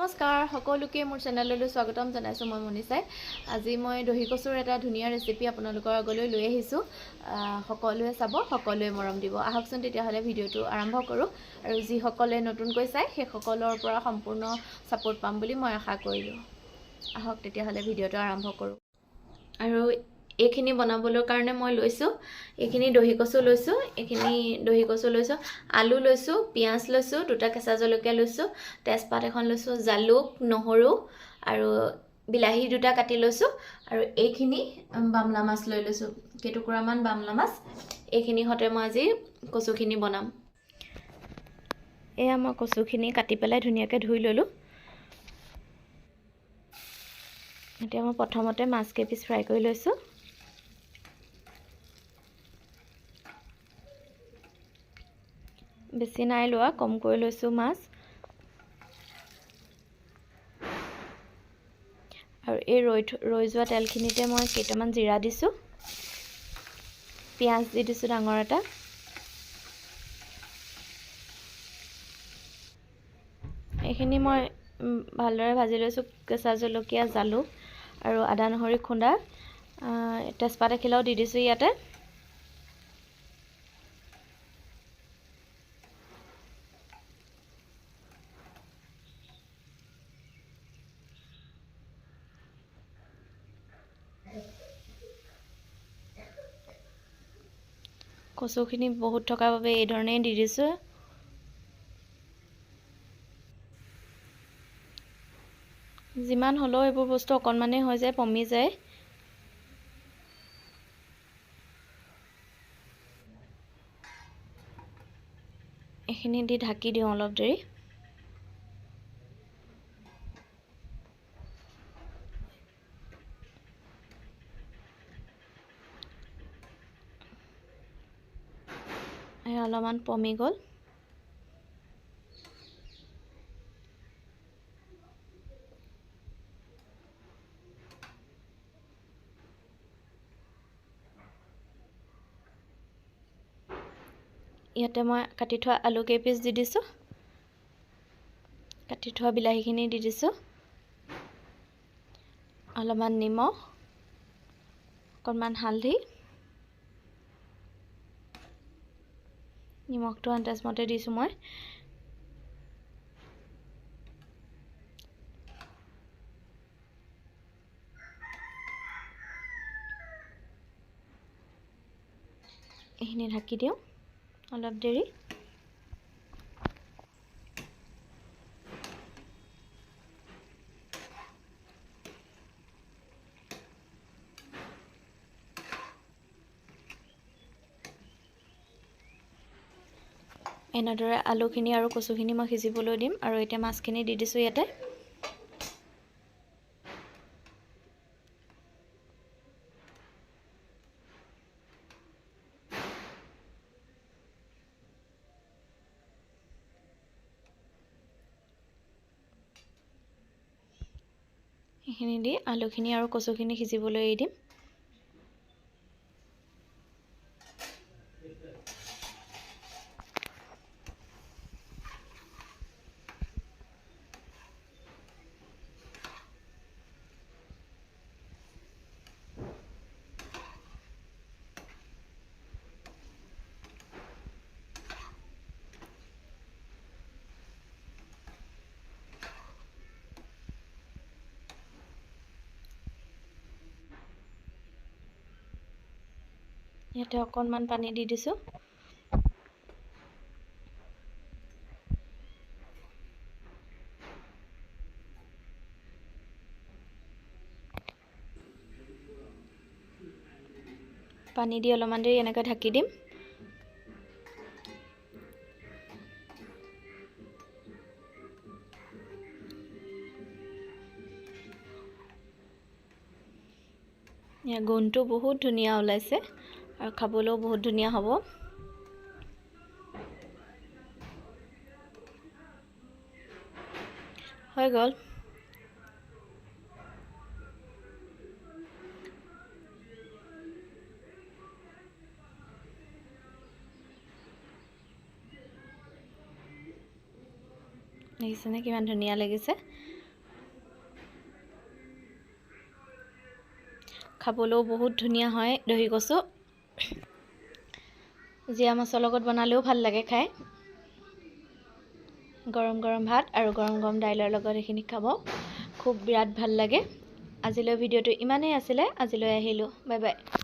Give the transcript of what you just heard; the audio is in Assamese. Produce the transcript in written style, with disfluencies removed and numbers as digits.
নমস্কাৰ সকলোকে মোৰ চেনেললৈ স্বাগতম জনাইছোঁ। মই মনিষাই আজি মই দহি কচুৰ এটা ধুনীয়া ৰেচিপি আপোনালোকৰ আগলৈ লৈ আহিছোঁ। সকলোৱে চাব, সকলোৱে মৰম দিব। আহকচোন তেতিয়াহ'লে ভিডিঅ'টো আৰম্ভ কৰোঁ। আৰু যিসকলে নতুনকৈ চায় সেইসকলৰ পৰা সম্পূৰ্ণ ছাপোৰ্ট পাম বুলি মই আশা কৰিলোঁ। আহক তেতিয়াহ'লে ভিডিঅ'টো আৰম্ভ কৰোঁ। আৰু এইখিনি বনাবলৈ কাৰণে মই লৈছোঁ এইখিনি দহি কচু লৈছোঁ, আলু লৈছোঁ, পিঁয়াজ লৈছোঁ, 2টা কেঁচা জলকীয়া লৈছোঁ, তেজপাত এখন লৈছোঁ, জালুক, নহৰু আৰু বিলাহী 2টা কাটি লৈছোঁ। আৰু এইখিনি বামলা মাছ লৈ লৈছোঁ, কেইটুকুৰামান বামলা মাছ। এইখিনি সতে মই আজি কচুখিনি বনাম। এয়া মই কচুখিনি কাটি পেলাই ধুনীয়াকৈ ধুই ল'লোঁ। এতিয়া মই প্ৰথমতে মাছ কেইপিচ ফ্ৰাই কৰি লৈছোঁ। বেছি নাই লোৱা, কমকৈ লৈছোঁ মাছ। আৰু এই ৰৈ যোৱা তেলখিনিতে মই কেইটামান জিৰা দিছোঁ, পিঁয়াজ দি দিছোঁ ডাঙৰ এটা। এইখিনি মই ভালদৰে ভাজি লৈছোঁ। কেঁচা জলকীয়া, জালুক আৰু আদা নহৰু খুন্দা, তেজপাত এখিলাও দি দিছোঁ ইয়াতে। কচুখিনি বহুত থকাৰ বাবে এই ধৰণেই দি দিছোঁ। যিমান হ'লেও এইবোৰ বস্তু অকণমানেই হৈ যায়, পমি যায়। এইখিনি দি ঢাকি দিওঁ অলপ দেৰি। অলপমান পমি গ'ল। ইয়াতে মই কাটি থোৱা আলু কেইপিচ দি দিছোঁ, কাটি থোৱা বিলাহীখিনি দি দিছোঁ, অলপমান নিমখ, অকণমান হালধি, নিমখটো আন্দাজমতে দিছোঁ মই। এইখিনি ঢাকি দিওঁ অলপ দেৰি। এনেদৰে আলুখিনি আৰু কচুখিনি মই সিজিবলৈ দিম। আৰু এতিয়া মাছখিনি দি দিছোঁ ইয়াতে। এইখিনি দি আলুখিনি আৰু কচুখিনি সিজিবলৈ এৰি দিম। ইয়াতে অকণমান পানী দি দিছোঁ। পানী দি অলপমান দেৰি এনেকৈ ঢাকি দিম। গোন্ধটো বহুত ধুনীয়া ওলাইছে আৰু খাবলৈও বহুত ধুনীয়া হ'ব। হৈ গ'ল। দেখিছেনে কিমান ধুনীয়া লাগিছে খাবলৈও বহুত ধুনীয়া হয় দহি কচু জিয়া মাছৰ লগত বনালেও ভাল লাগে খাই গৰম গৰম ভাত আৰু গৰম গৰম দাইলৰ লগত এখিনি খাব খুব বিৰাট ভাল লাগে আজিলৈ ভিডিঅ'টো ইমানেই আছিলে আজিলৈ আহিলোঁ বাই বাই